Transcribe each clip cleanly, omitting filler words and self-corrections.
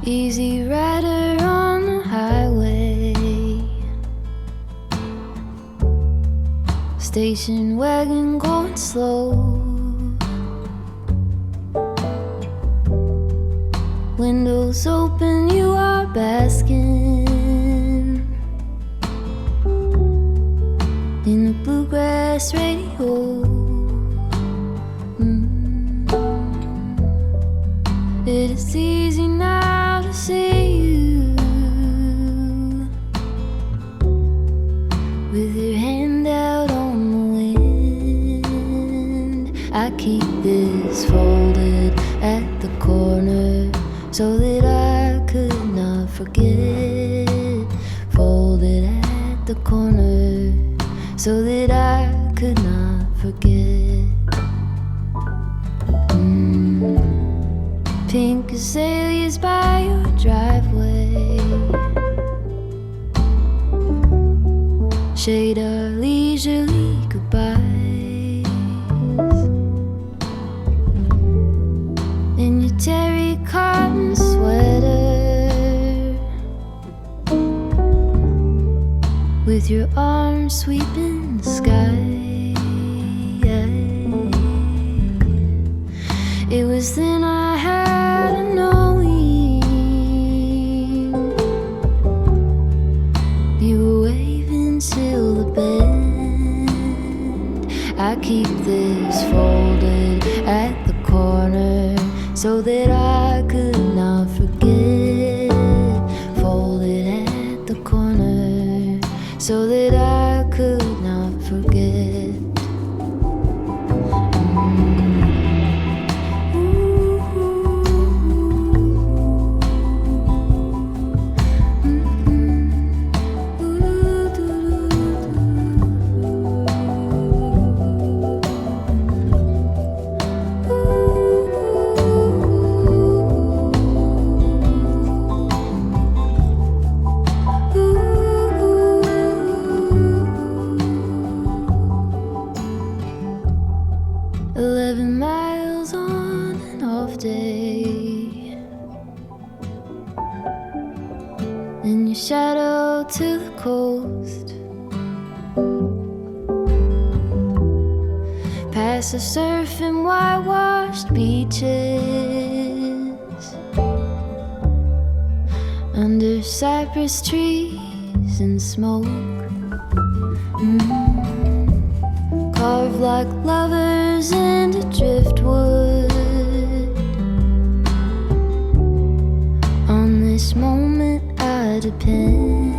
Easy rider on the highway, station wagon going slow, windows open, you are basking in the bluegrass radio. It is easy now to see you with your hand out on the wind. I keep this folded at the corner so that I could not forget. Folded at the corner so that I could not forget. Pink azaleas by your driveway shade our leisurely goodbyes. In your terry cotton sweater, with your arms sweeping the sky. It was then I had a knowing. You were waving till the bend. I keep this folded at the corner so that I could not forget. Folded at the corner so that I could not forget. Shadow to the coast, past the surf and whitewashed beaches, under cypress trees and smoke, carved like lovers into driftwood. On this moment I depend.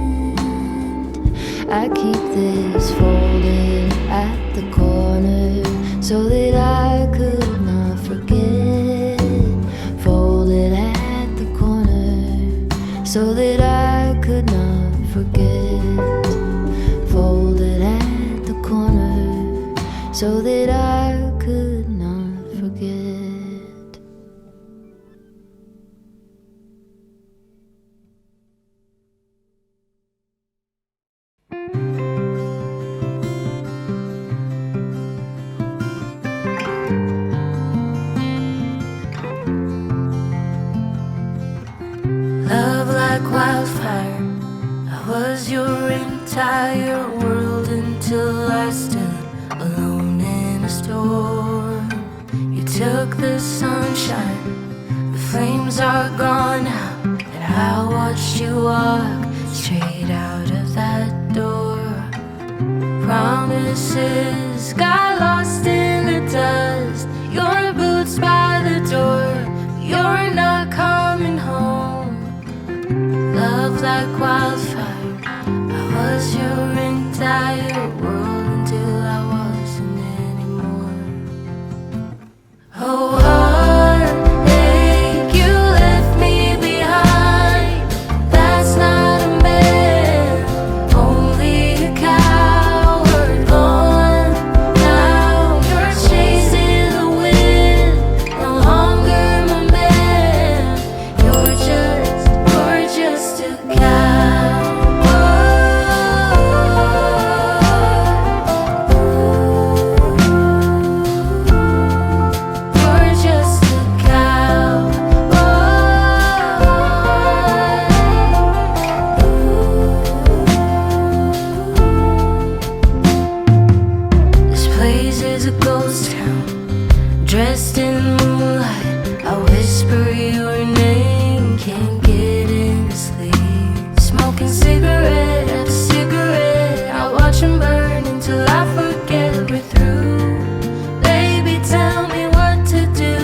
I keep this folded at the corner so that I could not forget. Folded at the corner so that I could not forget. Folded at the corner so that I could not forget. Love like wildfire, I was your entire world until I stood alone in a storm. You took the sunshine, the flames are gone now, and I watched you walk straight out of that door. Promises got lost in the dust, your boots by the door, you're not coming home. Love like wildfire, I was your entire world until I wasn't anymore. Oh, heartache, you left me behind. That's not a man, only a coward. Gone now, you're chasing the wind, no longer my man. You're just a cow. Oh, a ghost town, dressed in moonlight. I whisper your name, can't get any sleep. Smoking cigarette after cigarette, I watch them burn until I forget we're through. Baby, tell me what to do.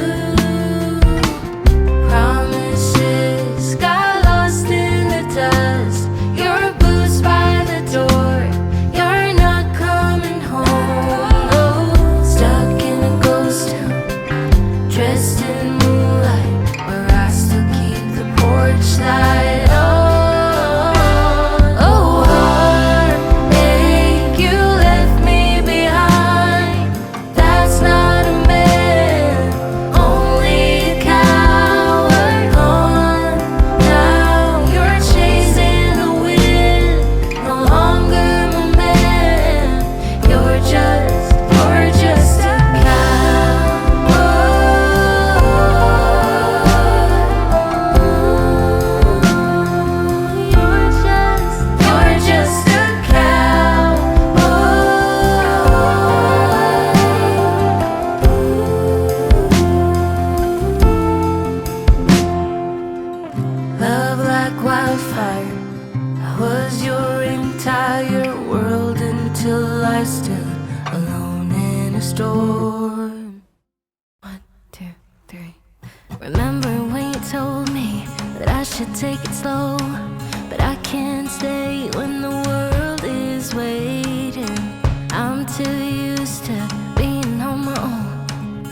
Promises got lost in the dust. Your boots by the door, you're not coming home. No, stuck in a ghost town, dressed in moonlight, where I still keep the porch light on. Oh, heartache, you left me behind. That's not a man, only a coward. Gone now, you're chasing the wind, no longer my man. You're just a You're just a Love like wildfire, I was your entire world until I stood alone in a storm. 1, 2, 3. Remember when you told me that I should take it slow, but I can't stay when the world is waiting. I'm too used to being on my own.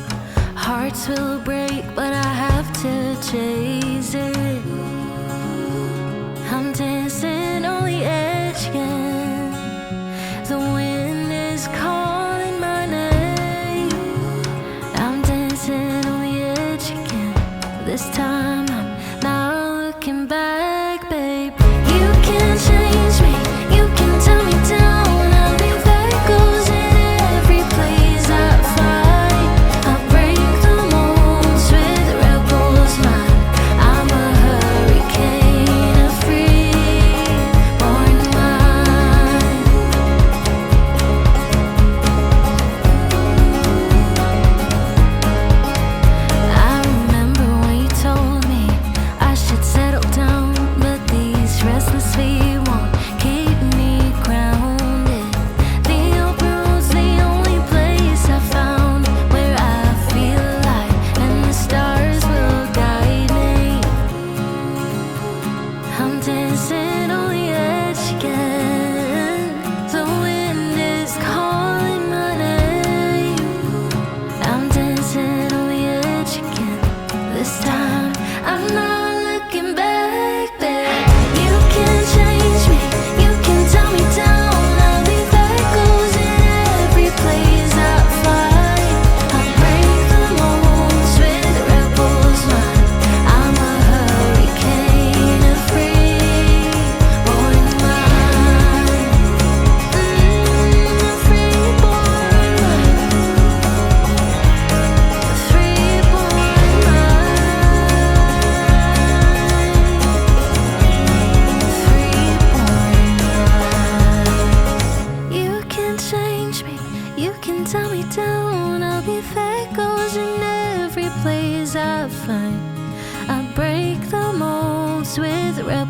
Hearts will break, but I have to chase it. I'm dancing on the edge again. The wind is calling my name. I'm dancing on the edge again. This time I'm not looking back, babe. You can change me, you can tell me down. I'll be echoes in every place I find. I'll break the molds with rebels mind. I'm a hurricane, a free-born mind. I remember when you told me I should settle down, but these restless feet won't keep me grounded. The open road's the only place I found where I feel alive, and the stars will guide me. I'm dancing on the edge again. The wind is calling my name. I'm dancing on the edge again. This time I'm not looking back, babe. You can change me, you can tell me down. I'll leave echoes in every place I find. I'll break the molds with rebels mind. I'm a hurricane, a free-born mind. A free-born mind. A free-born mind. You can change me, you can tell me down. I'll be echoes in every place I find. I break the molds with rebels.